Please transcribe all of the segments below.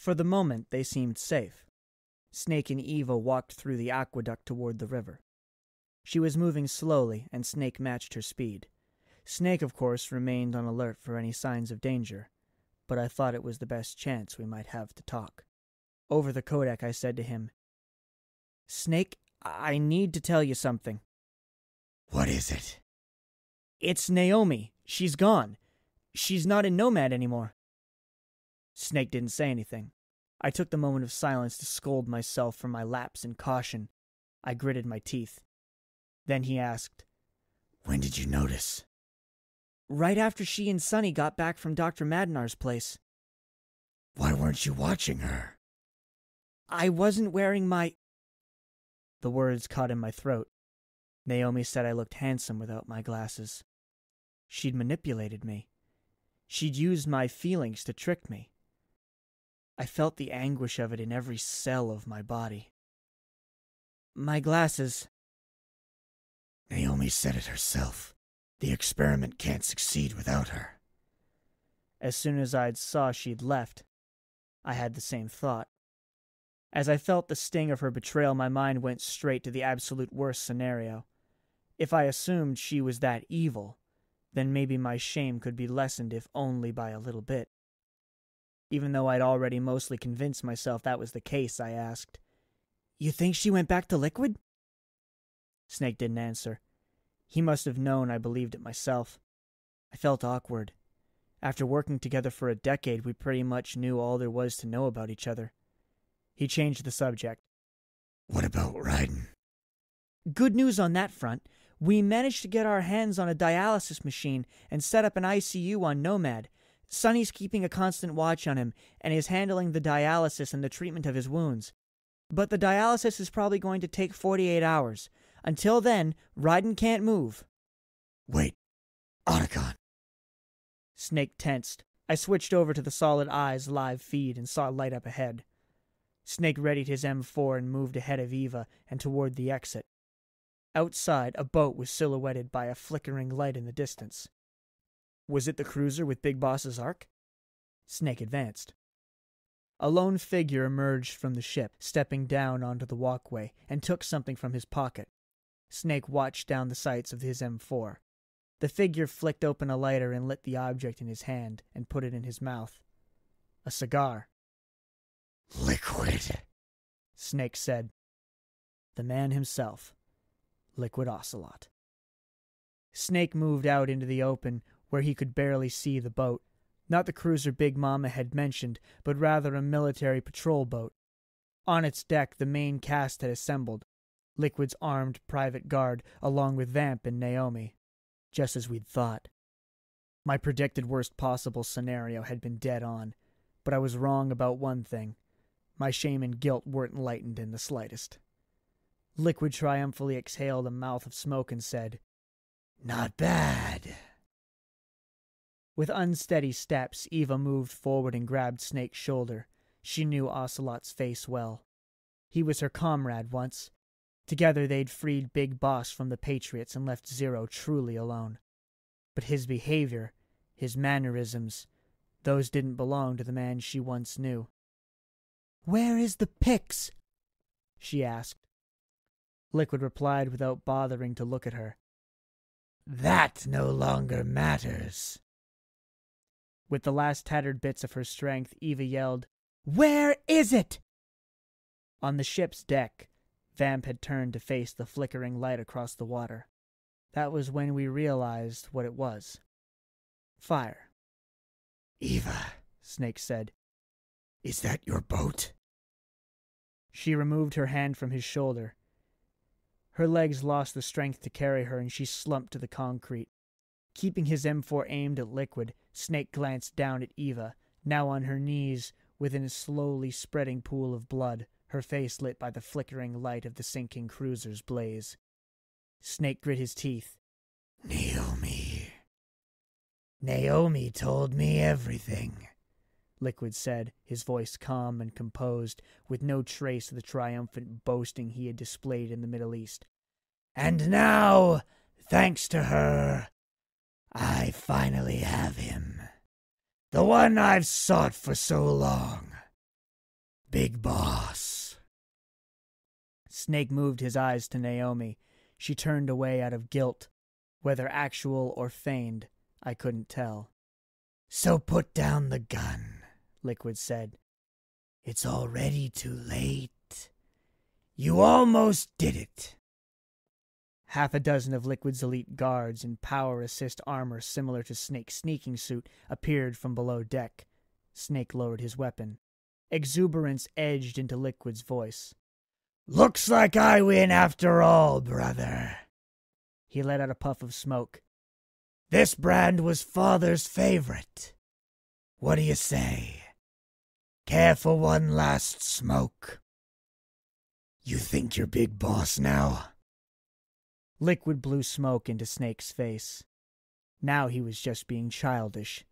For the moment, they seemed safe. Snake and Eva walked through the aqueduct toward the river. She was moving slowly, and Snake matched her speed. Snake, of course, remained on alert for any signs of danger, but I thought it was the best chance we might have to talk. Over the codec, I said to him, "Snake, I need to tell you something." "What is it?" "It's Naomi. She's gone. She's not in Nomad anymore." Snake didn't say anything. I took the moment of silence to scold myself for my lapse in caution. I gritted my teeth. Then he asked, "When did you notice?" "Right after she and Sonny got back from Dr. Madnar's place." "Why weren't you watching her?" "I wasn't wearing my—" The words caught in my throat. Naomi said I looked handsome without my glasses. She'd manipulated me. She'd used my feelings to trick me. I felt the anguish of it in every cell of my body. "My glasses." "Naomi said it herself. The experiment can't succeed without her." As soon as I saw she'd left, I had the same thought. As I felt the sting of her betrayal, my mind went straight to the absolute worst scenario. If I assumed she was that evil, then maybe my shame could be lessened if only by a little bit. Even though I'd already mostly convinced myself that was the case, I asked, "You think she went back to Liquid?" Snake didn't answer. He must have known I believed it myself. I felt awkward. After working together for a decade, we pretty much knew all there was to know about each other. He changed the subject. "What about Ryden?" "Good news on that front. We managed to get our hands on a dialysis machine and set up an ICU on Nomad. Sonny's keeping a constant watch on him and is handling the dialysis and the treatment of his wounds. But the dialysis is probably going to take 48 hours. Until then, Ryden can't move." "Wait, Otacon." Snake tensed. I switched over to the Solid Eyes live feed and saw light up ahead. Snake readied his M4 and moved ahead of Eva and toward the exit. Outside, a boat was silhouetted by a flickering light in the distance. Was it the cruiser with Big Boss's Ark? Snake advanced. A lone figure emerged from the ship, stepping down onto the walkway, and took something from his pocket. Snake watched down the sights of his M4. The figure flicked open a lighter and lit the object in his hand and put it in his mouth. A cigar. "Liquid," Snake said. The man himself. Liquid Ocelot. Snake moved out into the open, where he could barely see the boat. Not the cruiser Big Mama had mentioned, but rather a military patrol boat. On its deck, the main cast had assembled. Liquid's armed private guard, along with Vamp and Naomi. Just as we'd thought. My predicted worst possible scenario had been dead on, but I was wrong about one thing. My shame and guilt weren't lightened in the slightest. Liquid triumphantly exhaled a mouth of smoke and said, "Not bad." With unsteady steps, Eva moved forward and grabbed Snake's shoulder. She knew Ocelot's face well. He was her comrade once. Together they'd freed Big Boss from the Patriots and left Zero truly alone. But his behavior, his mannerisms, those didn't belong to the man she once knew. "Where is the Pix?" she asked. Liquid replied without bothering to look at her. "That no longer matters." With the last tattered bits of her strength, Eva yelled, "Where is it?" On the ship's deck, Vamp had turned to face the flickering light across the water. That was when we realized what it was. Fire. "Eva," Snake said, "is that your boat?" She removed her hand from his shoulder. Her legs lost the strength to carry her, and she slumped to the concrete. Keeping his M4 aimed at Liquid, Snake glanced down at Eva, now on her knees within a slowly spreading pool of blood, her face lit by the flickering light of the sinking cruiser's blaze. Snake grit his teeth. Naomi told me everything," Liquid said, his voice calm and composed, with no trace of the triumphant boasting he had displayed in the Middle East. "And now, thanks to her, I finally have him. The one I've sought for so long. big boss. Snake moved his eyes to Naomi. She turned away out of guilt. Whether actual or feigned, I couldn't tell. So put down the gun, Liquid said. It's already too late. You almost did it. Half a dozen of Liquid's elite guards in power assist armor similar to Snake's sneaking suit appeared from below deck. Snake lowered his weapon. Exuberance edged into Liquid's voice. Looks like I win after all, brother. He let out a puff of smoke. This brand was Father's favorite. What do you say? Care for one last smoke? You think you're big boss now? Liquid blew smoke into Snake's face. Now he was just being childish.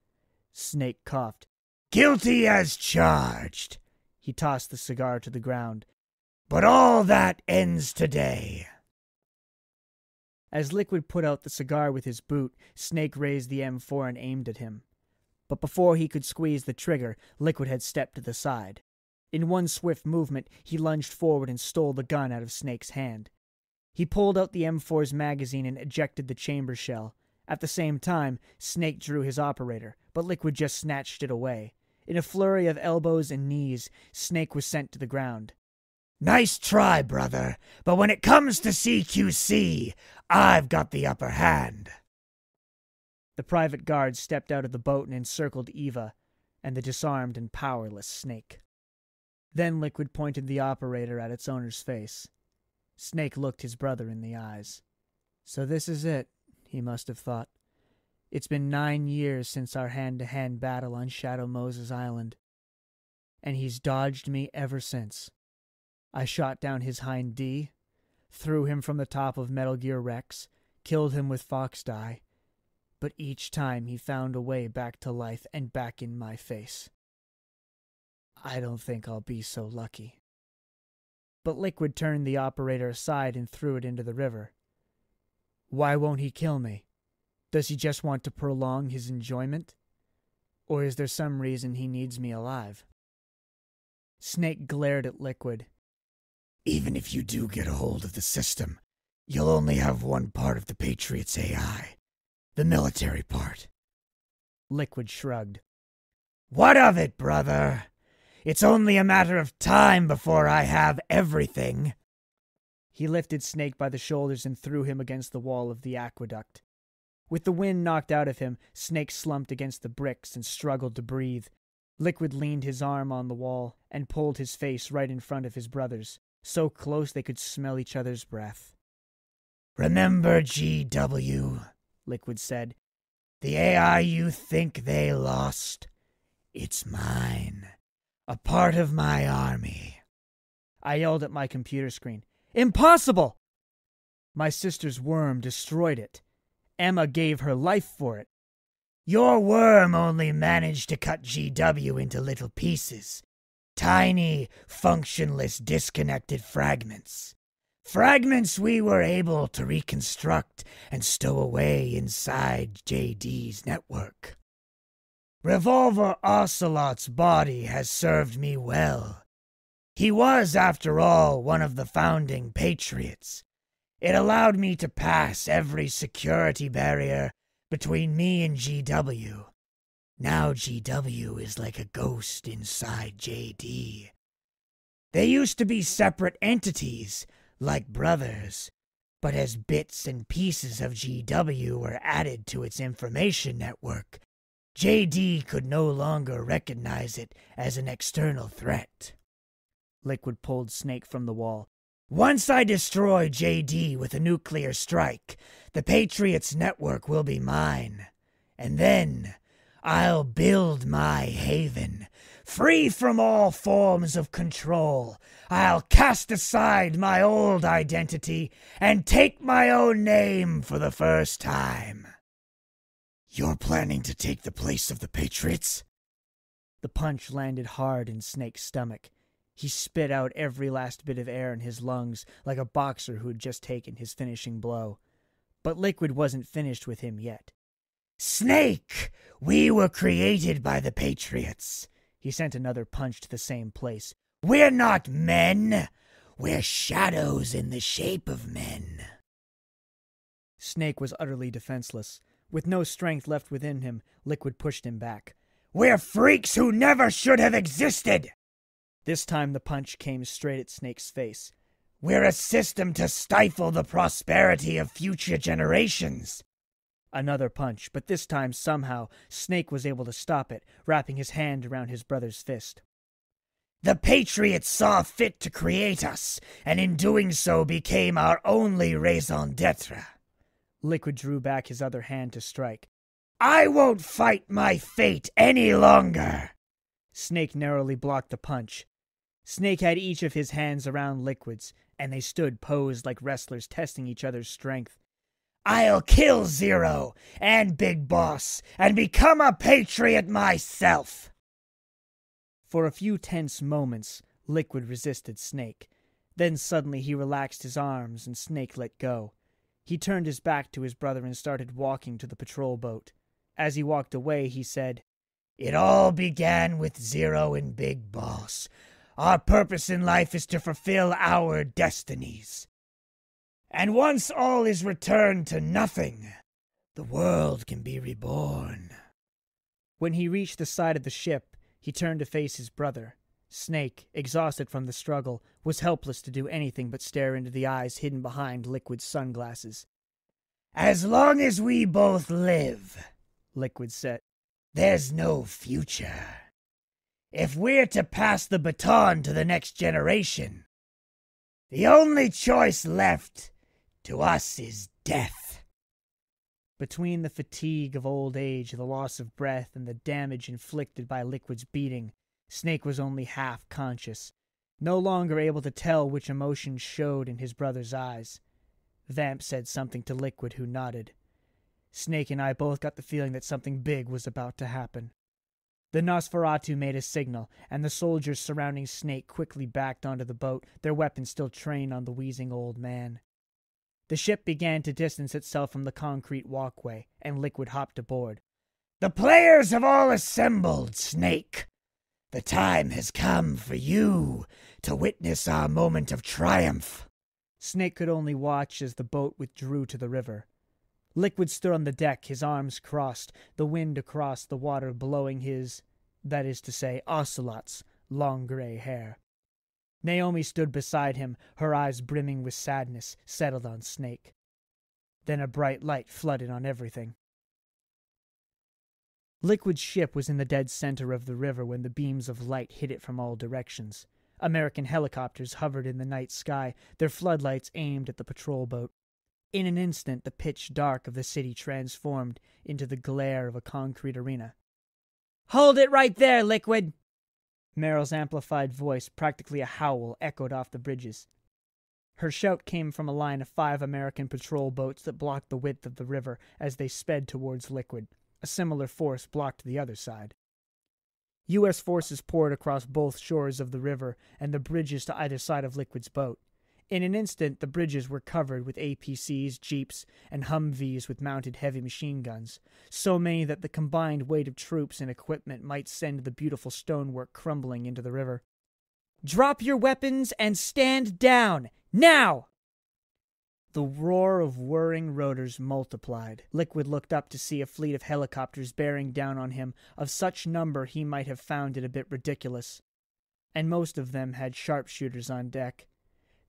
Snake coughed. Guilty as charged. He tossed the cigar to the ground. But all that ends today. As Liquid put out the cigar with his boot, Snake raised the M4 and aimed at him. But before he could squeeze the trigger, Liquid had stepped to the side. In one swift movement, he lunged forward and stole the gun out of Snake's hand. He pulled out the M4's magazine and ejected the chamber shell. At the same time, Snake drew his operator, but Liquid just snatched it away. In a flurry of elbows and knees, Snake was sent to the ground. Nice try, brother, but when it comes to CQC, I've got the upper hand. The private guard stepped out of the boat and encircled Eva and the disarmed and powerless Snake. Then Liquid pointed the operator at its owner's face. Snake looked his brother in the eyes. So this is it, he must have thought. It's been 9 years since our hand-to-hand battle on Shadow Moses Island, and he's dodged me ever since. I shot down his hind D, threw him from the top of Metal Gear Rex, killed him with Fox Die, but each time he found a way back to life and back in my face. I don't think I'll be so lucky. But Liquid turned the operator aside and threw it into the river. Why won't he kill me? Does he just want to prolong his enjoyment? Or is there some reason he needs me alive? Snake glared at Liquid. Even if you do get a hold of the system, you'll only have one part of the Patriots AI. The military part. Liquid shrugged. What of it, brother? It's only a matter of time before I have everything. He lifted Snake by the shoulders and threw him against the wall of the aqueduct. With the wind knocked out of him, Snake slumped against the bricks and struggled to breathe. Liquid leaned his arm on the wall and pulled his face right in front of his brother's, so close they could smell each other's breath. Remember GW, Liquid said. The AI you think they lost? It's mine. A part of my army. I yelled at my computer screen. Impossible! My sister's worm destroyed it. Emma gave her life for it. Your worm only managed to cut GW into little pieces. Tiny, functionless, disconnected fragments. Fragments we were able to reconstruct and stow away inside JD's network. Revolver Ocelot's body has served me well. He was, after all, one of the founding Patriots. It allowed me to pass every security barrier between me and GW. Now GW is like a ghost inside JD. They used to be separate entities, like brothers, but as bits and pieces of GW were added to its information network, JD could no longer recognize it as an external threat. Liquid pulled Snake from the wall. Once I destroy JD with a nuclear strike, the Patriots' network will be mine. And then I'll build my haven, free from all forms of control. I'll cast aside my old identity and take my own name for the first time. You're planning to take the place of the Patriots? The punch landed hard in Snake's stomach. He spit out every last bit of air in his lungs like a boxer who had just taken his finishing blow. But Liquid wasn't finished with him yet. Snake! We were created by the Patriots. He sent another punch to the same place. We're not men. We're shadows in the shape of men. Snake was utterly defenseless. With no strength left within him, Liquid pushed him back. We're freaks who never should have existed. This time the punch came straight at Snake's face. We're a system to stifle the prosperity of future generations. Another punch, but this time somehow Snake was able to stop it, wrapping his hand around his brother's fist. The Patriots saw fit to create us, and in doing so became our only raison d'etre. Liquid drew back his other hand to strike. I won't fight my fate any longer. Snake narrowly blocked the punch. Snake had each of his hands around Liquid's, and they stood posed like wrestlers testing each other's strength. I'll kill Zero and Big Boss and become a Patriot myself. For a few tense moments, Liquid resisted Snake. Then suddenly he relaxed his arms and Snake let go. He turned his back to his brother and started walking to the patrol boat. As he walked away, he said, It all began with Zero and Big Boss. Our purpose in life is to fulfill our destinies. And once all is returned to nothing, the world can be reborn. When he reached the side of the ship, he turned to face his brother. Snake, exhausted from the struggle, was helpless to do anything but stare into the eyes hidden behind Liquid's sunglasses. As long as we both live, Liquid said, there's no future. If we're to pass the baton to the next generation, the only choice left to us is death. Between the fatigue of old age, the loss of breath, and the damage inflicted by Liquid's beating, Snake was only half conscious, no longer able to tell which emotion showed in his brother's eyes. Vamp said something to Liquid, who nodded. Snake and I both got the feeling that something big was about to happen. The Nosferatu made a signal, and the soldiers surrounding Snake quickly backed onto the boat, their weapons still trained on the wheezing old man. The ship began to distance itself from the concrete walkway, and Liquid hopped aboard. The players have all assembled, Snake. The time has come for you to witness our moment of triumph. Snake could only watch as the boat withdrew to the river. Liquid stood on the deck, his arms crossed, the wind across the water blowing his, that is to say, Ocelot's, long gray hair. Naomi stood beside him, her eyes brimming with sadness, settled on Snake. Then a bright light flooded on everything. Liquid's ship was in the dead center of the river when the beams of light hit it from all directions. American helicopters hovered in the night sky, their floodlights aimed at the patrol boat. In an instant, the pitch dark of the city transformed into the glare of a concrete arena. "Hold it right there, Liquid!" Meryl's amplified voice, practically a howl, echoed off the bridges. Her shout came from a line of 5 American patrol boats that blocked the width of the river as they sped towards Liquid. A similar force blocked the other side. U.S. forces poured across both shores of the river and the bridges to either side of Liquid's boat. In an instant, the bridges were covered with APCs, Jeeps, and Humvees with mounted heavy machine guns, so many that the combined weight of troops and equipment might send the beautiful stonework crumbling into the river. "Drop your weapons and stand down! Now!" The roar of whirring rotors multiplied. Liquid looked up to see a fleet of helicopters bearing down on him, of such number he might have found it a bit ridiculous. And most of them had sharpshooters on deck.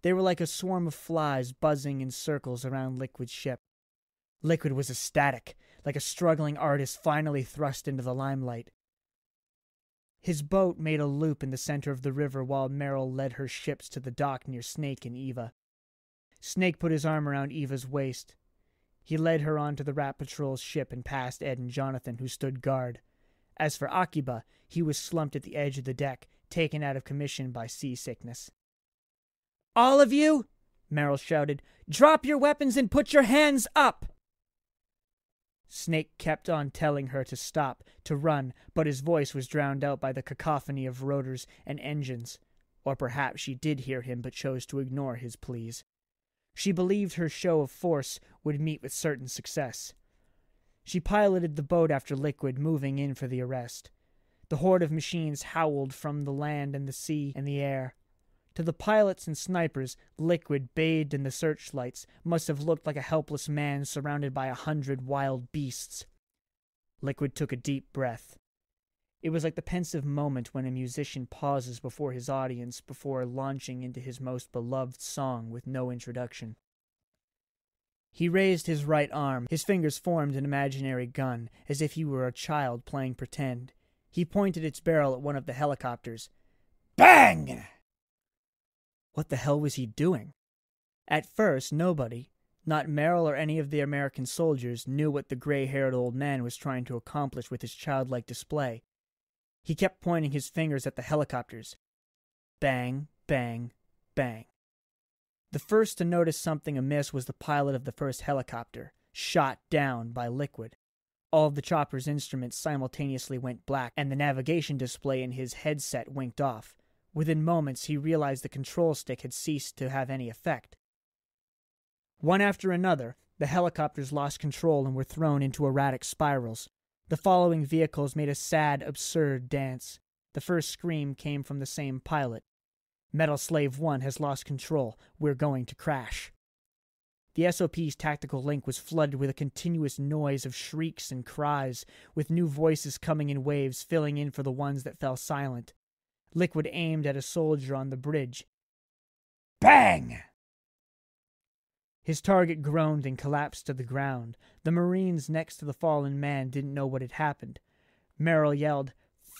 They were like a swarm of flies buzzing in circles around Liquid's ship. Liquid was ecstatic, like a struggling artist finally thrust into the limelight. His boat made a loop in the center of the river while Meryl led her ships to the dock near Snake and Eva. Snake put his arm around Eva's waist. He led her onto the Rat Patrol's ship and past Ed and Jonathan, who stood guard. As for Akiba, he was slumped at the edge of the deck, taken out of commission by seasickness. "All of you," Meryl shouted, "drop your weapons and put your hands up!" Snake kept on telling her to stop, to run, but his voice was drowned out by the cacophony of rotors and engines. Or perhaps she did hear him but chose to ignore his pleas. She believed her show of force would meet with certain success. She piloted the boat after Liquid, moving in for the arrest. The horde of machines howled from the land and the sea and the air. To the pilots and snipers, Liquid, bathed in the searchlights, must have looked like a helpless man surrounded by 100 wild beasts. Liquid took a deep breath. It was like the pensive moment when a musician pauses before his audience before launching into his most beloved song with no introduction. He raised his right arm. His fingers formed an imaginary gun, as if he were a child playing pretend. He pointed its barrel at one of the helicopters. Bang! What the hell was he doing? At first, nobody, not Merrill or any of the American soldiers, knew what the gray-haired old man was trying to accomplish with his childlike display. He kept pointing his fingers at the helicopters. Bang, bang, bang. The first to notice something amiss was the pilot of the first helicopter, shot down by Liquid. All of the chopper's instruments simultaneously went black, and the navigation display in his headset winked off. Within moments, he realized the control stick had ceased to have any effect. One after another, the helicopters lost control and were thrown into erratic spirals. The following vehicles made a sad, absurd dance. The first scream came from the same pilot. Metal Slave 1 has lost control. We're going to crash. The SOP's tactical link was flooded with a continuous noise of shrieks and cries, with new voices coming in waves, filling in for the ones that fell silent. Liquid aimed at a soldier on the bridge. Bang! His target groaned and collapsed to the ground. The Marines next to the fallen man didn't know what had happened. Merrill yelled,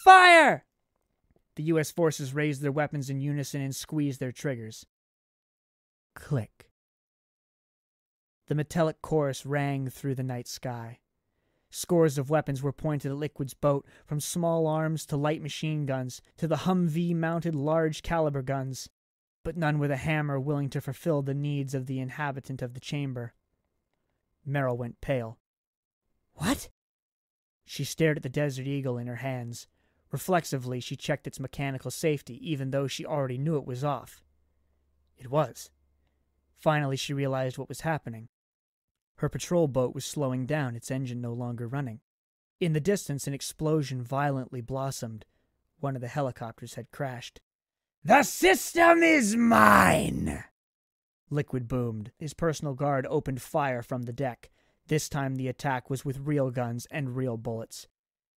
"Fire!" The U.S. forces raised their weapons in unison and squeezed their triggers. Click. The metallic chorus rang through the night sky. Scores of weapons were pointed at Liquid's boat, from small arms to light machine guns, to the Humvee-mounted large-caliber guns, but none with a hammer willing to fulfill the needs of the inhabitant of the chamber. Merrill went pale. What? She stared at the Desert Eagle in her hands. Reflexively, she checked its mechanical safety, even though she already knew it was off. It was. Finally, she realized what was happening. Her patrol boat was slowing down, its engine no longer running. In the distance, an explosion violently blossomed. One of the helicopters had crashed. "The system is mine!" Liquid boomed. His personal guard opened fire from the deck. This time the attack was with real guns and real bullets.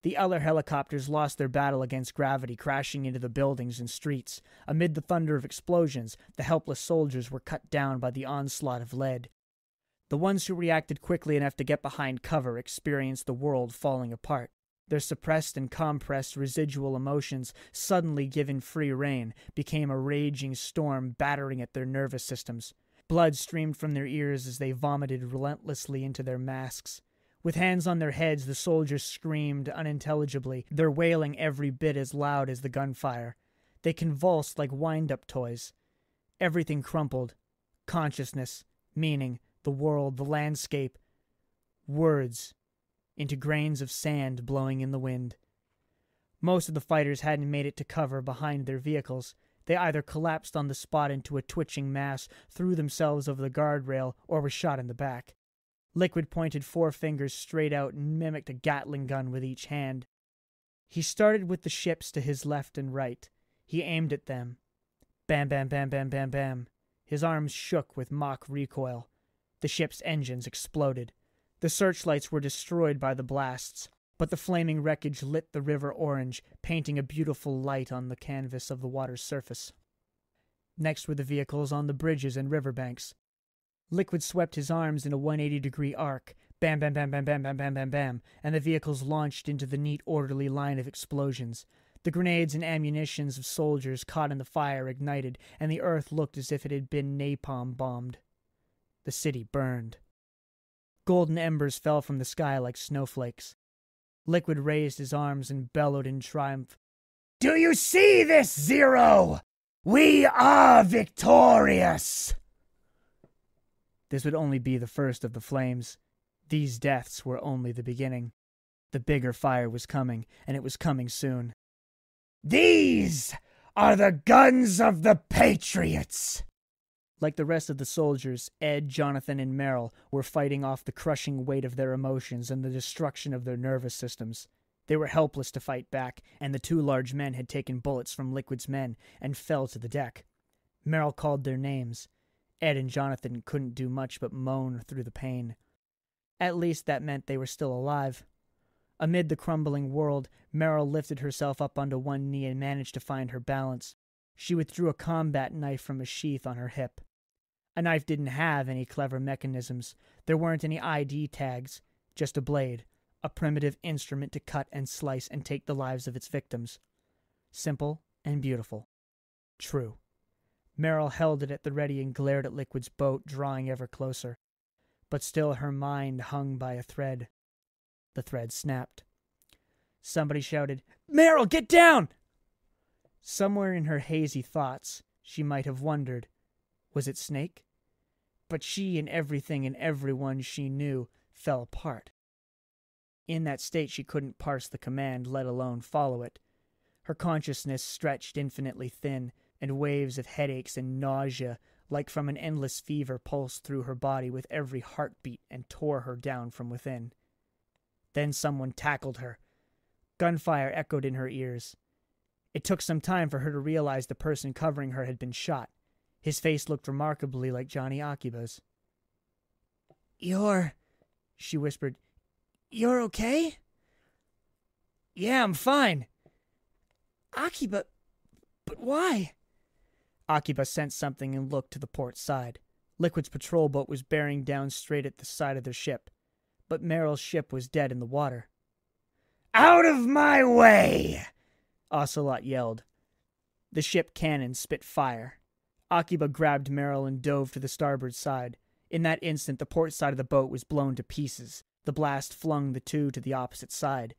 The other helicopters lost their battle against gravity, crashing into the buildings and streets. Amid the thunder of explosions, the helpless soldiers were cut down by the onslaught of lead. The ones who reacted quickly enough to get behind cover experienced the world falling apart. Their suppressed and compressed residual emotions, suddenly given free rein, became a raging storm battering at their nervous systems. Blood streamed from their ears as they vomited relentlessly into their masks. With hands on their heads, the soldiers screamed unintelligibly, their wailing every bit as loud as the gunfire. They convulsed like wind-up toys. Everything crumpled. Consciousness, meaning, the world, the landscape, words, into grains of sand blowing in the wind. Most of the fighters hadn't made it to cover behind their vehicles. They either collapsed on the spot into a twitching mass, threw themselves over the guardrail, or were shot in the back. Liquid pointed 4 fingers straight out and mimicked a Gatling gun with each hand. He started with the ships to his left and right. He aimed at them. Bam, bam, bam, bam, bam, bam. His arms shook with mock recoil. The ship's engines exploded. The searchlights were destroyed by the blasts, but the flaming wreckage lit the river orange, painting a beautiful light on the canvas of the water's surface. Next were the vehicles on the bridges and riverbanks. Liquid swept his arms in a 180-degree arc. Bam, bam, bam, bam, bam, bam, bam, bam, bam, and the vehicles launched into the neat, orderly line of explosions. The grenades and ammunitions of soldiers caught in the fire ignited, and the earth looked as if it had been napalm bombed. The city burned. Golden embers fell from the sky like snowflakes. Liquid raised his arms and bellowed in triumph. "Do you see this, Zero? We are victorious!" This would only be the first of the flames. These deaths were only the beginning. The bigger fire was coming, and it was coming soon. "These are the guns of the Patriots!" Like the rest of the soldiers, Ed, Jonathan, and Merrill were fighting off the crushing weight of their emotions and the destruction of their nervous systems. They were helpless to fight back, and the two large men had taken bullets from Liquid's men and fell to the deck. Merrill called their names. Ed and Jonathan couldn't do much but moan through the pain. At least that meant they were still alive. Amid the crumbling world, Merrill lifted herself up onto one knee and managed to find her balance. She withdrew a combat knife from a sheath on her hip. A knife didn't have any clever mechanisms. There weren't any ID tags, just a blade, a primitive instrument to cut and slice and take the lives of its victims. Simple and beautiful. True. Merrill held it at the ready and glared at Liquid's boat, drawing ever closer. But still her mind hung by a thread. The thread snapped. Somebody shouted, "Merrill, get down!" Somewhere in her hazy thoughts, she might have wondered, was it Snake? But she and everything and everyone she knew fell apart. In that state she couldn't parse the command, let alone follow it. Her consciousness stretched infinitely thin, and waves of headaches and nausea, like from an endless fever, pulsed through her body with every heartbeat and tore her down from within. Then someone tackled her. Gunfire echoed in her ears. It took some time for her to realize the person covering her had been shot. His face looked remarkably like Johnny Akiba's. She whispered, "You're okay?" "Yeah, I'm fine." "Akiba, but why?" Akiba sensed something and looked to the port side. Liquid's patrol boat was bearing down straight at the side of their ship, but Merrill's ship was dead in the water. "Out of my way!" Ocelot yelled. The ship cannon spit fire. Akiba grabbed Merrill and dove to the starboard side. In that instant, the port side of the boat was blown to pieces. The blast flung the two to the opposite side.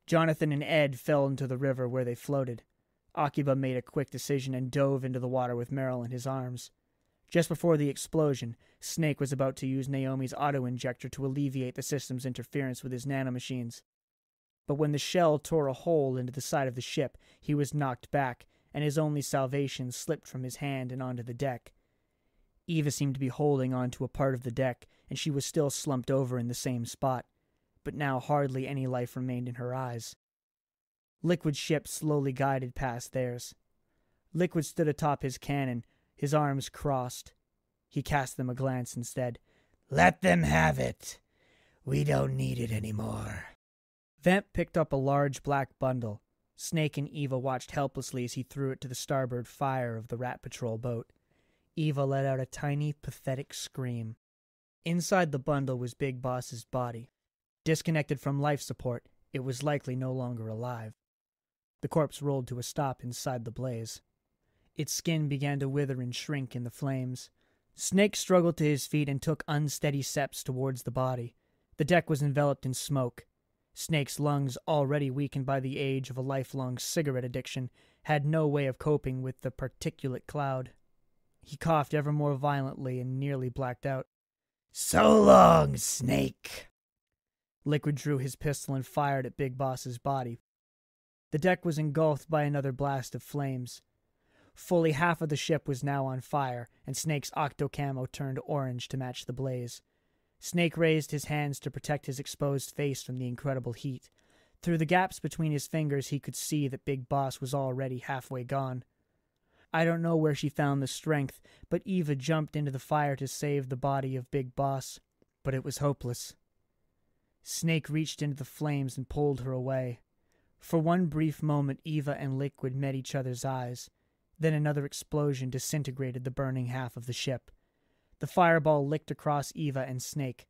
Jonathan and Ed fell into the river where they floated. Akiba made a quick decision and dove into the water with Merrill in his arms. Just before the explosion, Snake was about to use Naomi's auto-injector to alleviate the system's interference with his nanomachines. But when the shell tore a hole into the side of the ship, he was knocked back, and his only salvation slipped from his hand and onto the deck. Eva seemed to be holding onto a part of the deck, and she was still slumped over in the same spot, but now hardly any life remained in her eyes. Liquid's ship slowly guided past theirs. Liquid stood atop his cannon, his arms crossed. He cast them a glance instead. "Let them have it. We don't need it anymore." Vamp picked up a large black bundle. Snake and Eva watched helplessly as he threw it to the starboard fire of the Rat Patrol boat. Eva let out a tiny, pathetic scream. Inside the bundle was Big Boss's body. Disconnected from life support, it was likely no longer alive. The corpse rolled to a stop inside the blaze. Its skin began to wither and shrink in the flames. Snake struggled to his feet and took unsteady steps towards the body. The deck was enveloped in smoke. Snake's lungs, already weakened by the age of a lifelong cigarette addiction, had no way of coping with the particulate cloud. He coughed ever more violently and nearly blacked out. "So long, Snake." Liquid drew his pistol and fired at Big Boss's body. The deck was engulfed by another blast of flames. Fully half of the ship was now on fire, and Snake's octocamo turned orange to match the blaze. Snake raised his hands to protect his exposed face from the incredible heat. Through the gaps between his fingers he could see that Big Boss was already halfway gone. I don't know where she found the strength, but Eva jumped into the fire to save the body of Big Boss, but it was hopeless. Snake reached into the flames and pulled her away. For one brief moment Eva and Liquid met each other's eyes. Then another explosion disintegrated the burning half of the ship. The fireball licked across Eva and Snake.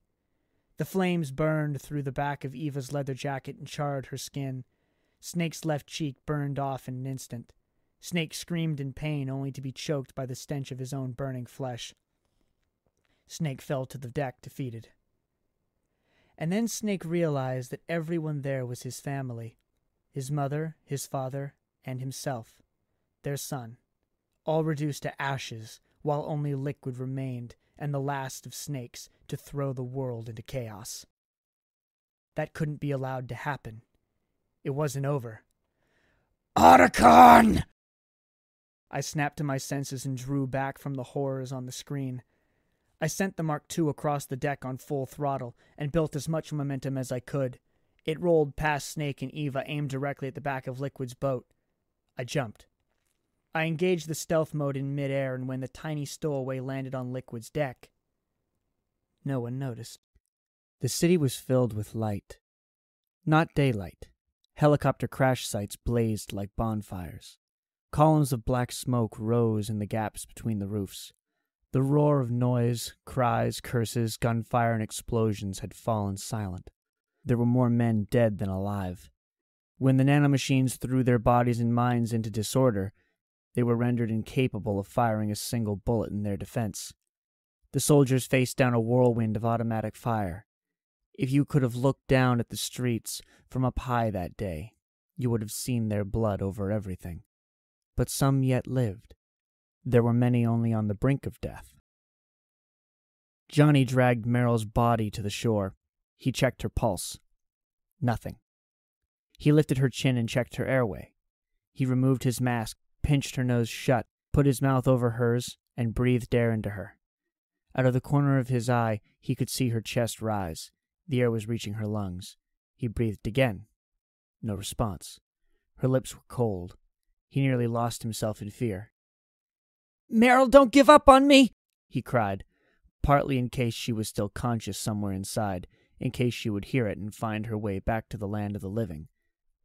The flames burned through the back of Eva's leather jacket and charred her skin. Snake's left cheek burned off in an instant. Snake screamed in pain only to be choked by the stench of his own burning flesh. Snake fell to the deck defeated. And then Snake realized that everyone there was his family. His mother, his father, and himself. Their son. All reduced to ashes, while only Liquid remained, and the last of snakes, to throw the world into chaos. That couldn't be allowed to happen. It wasn't over. "Otacon!" I snapped to my senses and drew back from the horrors on the screen. I sent the Mark II across the deck on full throttle and built as much momentum as I could. It rolled past Snake and Eva, aimed directly at the back of Liquid's boat. I jumped. I engaged the stealth mode in midair, and when the tiny stowaway landed on Liquid's deck, no one noticed. The city was filled with light. Not daylight. Helicopter crash sites blazed like bonfires. Columns of black smoke rose in the gaps between the roofs. The roar of noise, cries, curses, gunfire, and explosions had fallen silent. There were more men dead than alive. When the nanomachines threw their bodies and minds into disorder, they were rendered incapable of firing a single bullet in their defense. The soldiers faced down a whirlwind of automatic fire. If you could have looked down at the streets from up high that day, you would have seen their blood over everything. But some yet lived. There were many only on the brink of death. Johnny dragged Meryl's body to the shore. He checked her pulse. Nothing. He lifted her chin and checked her airway. He removed his mask, pinched her nose shut, put his mouth over hers, and breathed air into her. Out of the corner of his eye, he could see her chest rise. The air was reaching her lungs. He breathed again. No response. Her lips were cold. He nearly lost himself in fear. "Meryl, don't give up on me!" he cried, partly in case she was still conscious somewhere inside, in case she would hear it and find her way back to the land of the living,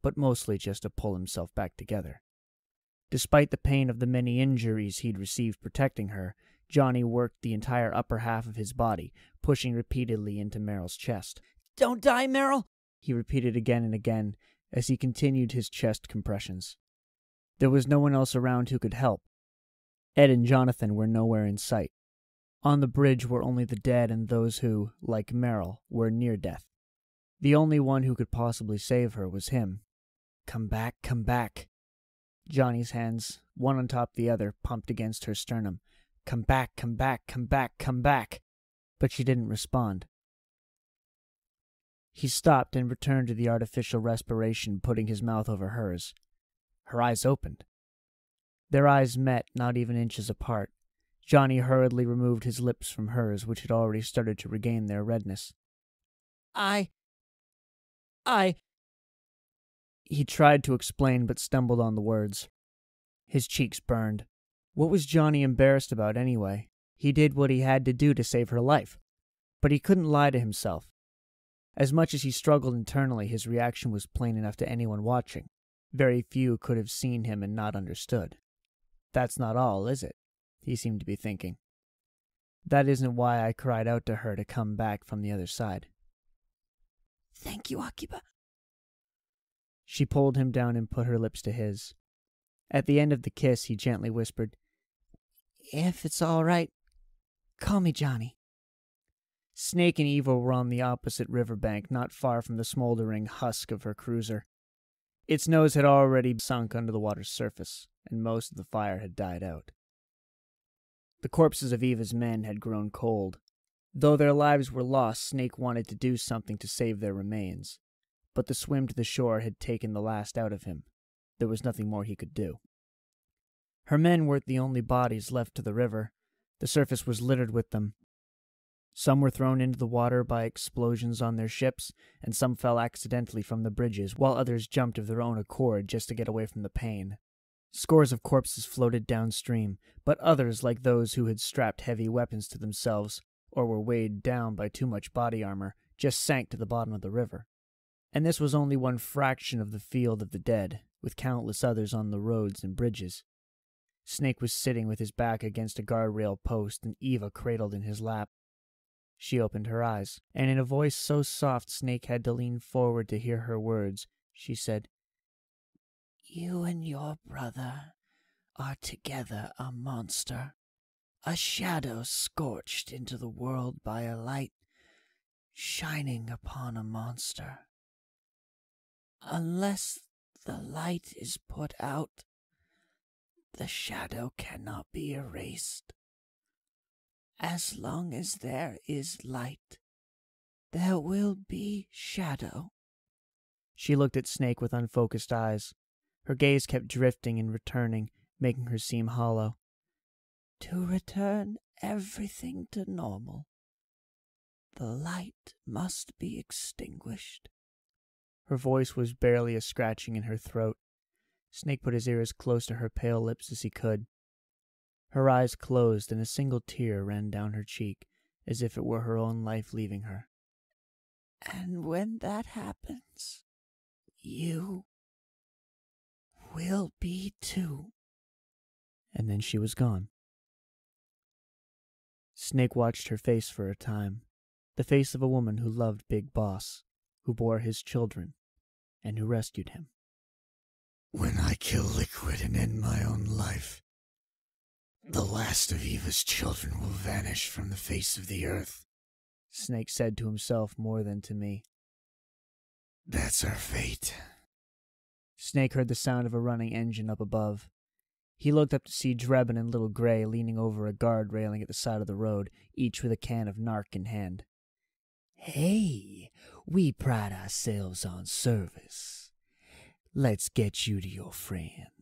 but mostly just to pull himself back together. Despite the pain of the many injuries he'd received protecting her, Johnny worked the entire upper half of his body, pushing repeatedly into Meryl's chest. "Don't die, Meryl!" he repeated again and again as he continued his chest compressions. There was no one else around who could help. Ed and Jonathan were nowhere in sight. On the bridge were only the dead and those who, like Meryl, were near death. The only one who could possibly save her was him. "Come back, come back." Johnny's hands, one on top the other, pumped against her sternum. "Come back, come back, come back, come back." But she didn't respond. He stopped and returned to the artificial respiration, putting his mouth over hers. Her eyes opened. Their eyes met, not even inches apart. Johnny hurriedly removed his lips from hers, which had already started to regain their redness. I... He tried to explain, but stumbled on the words. His cheeks burned. What was Johnny embarrassed about anyway? He did what he had to do to save her life. But he couldn't lie to himself. As much as he struggled internally, his reaction was plain enough to anyone watching. Very few could have seen him and not understood. That's not all, is it? He seemed to be thinking. That isn't why I cried out to her to come back from the other side. "Thank you, Akiba." She pulled him down and put her lips to his. At the end of the kiss, he gently whispered, "If it's all right, call me Johnny." Snake and Eva were on the opposite riverbank, not far from the smoldering husk of her cruiser. Its nose had already sunk under the water's surface, and most of the fire had died out. The corpses of Eva's men had grown cold. Though their lives were lost, Snake wanted to do something to save their remains. But the swim to the shore had taken the last out of him. There was nothing more he could do. Her men weren't the only bodies left to the river. The surface was littered with them. Some were thrown into the water by explosions on their ships, and some fell accidentally from the bridges, while others jumped of their own accord just to get away from the pain. Scores of corpses floated downstream, but others, like those who had strapped heavy weapons to themselves, or were weighed down by too much body armor, just sank to the bottom of the river. And this was only one fraction of the field of the dead, with countless others on the roads and bridges. Snake was sitting with his back against a guardrail post and Eva cradled in his lap. She opened her eyes, and in a voice so soft Snake had to lean forward to hear her words, she said, "You and your brother are together a monster, a shadow scorched into the world by a light shining upon a monster. Unless the light is put out, the shadow cannot be erased. As long as there is light, there will be shadow." She looked at Snake with unfocused eyes. Her gaze kept drifting and returning, making her seem hollow. "To return everything to normal, the light must be extinguished. Her voice was barely a scratching in her throat. Snake put his ear as close to her pale lips as he could. Her eyes closed, and a single tear ran down her cheek, as if it were her own life leaving her. And when that happens, you will be too. And then she was gone. Snake watched her face for a time, the face of a woman who loved Big Boss, who bore his children, and who rescued him. When I kill Liquid and end my own life, the last of Eva's children will vanish from the face of the earth, Snake said to himself more than to me. That's our fate. Snake heard the sound of a running engine up above. He looked up to see Drebin and Little Gray leaning over a guard railing at the side of the road, each with a can of narc in hand. Hey, we pride ourselves on service. Let's get you to your friends.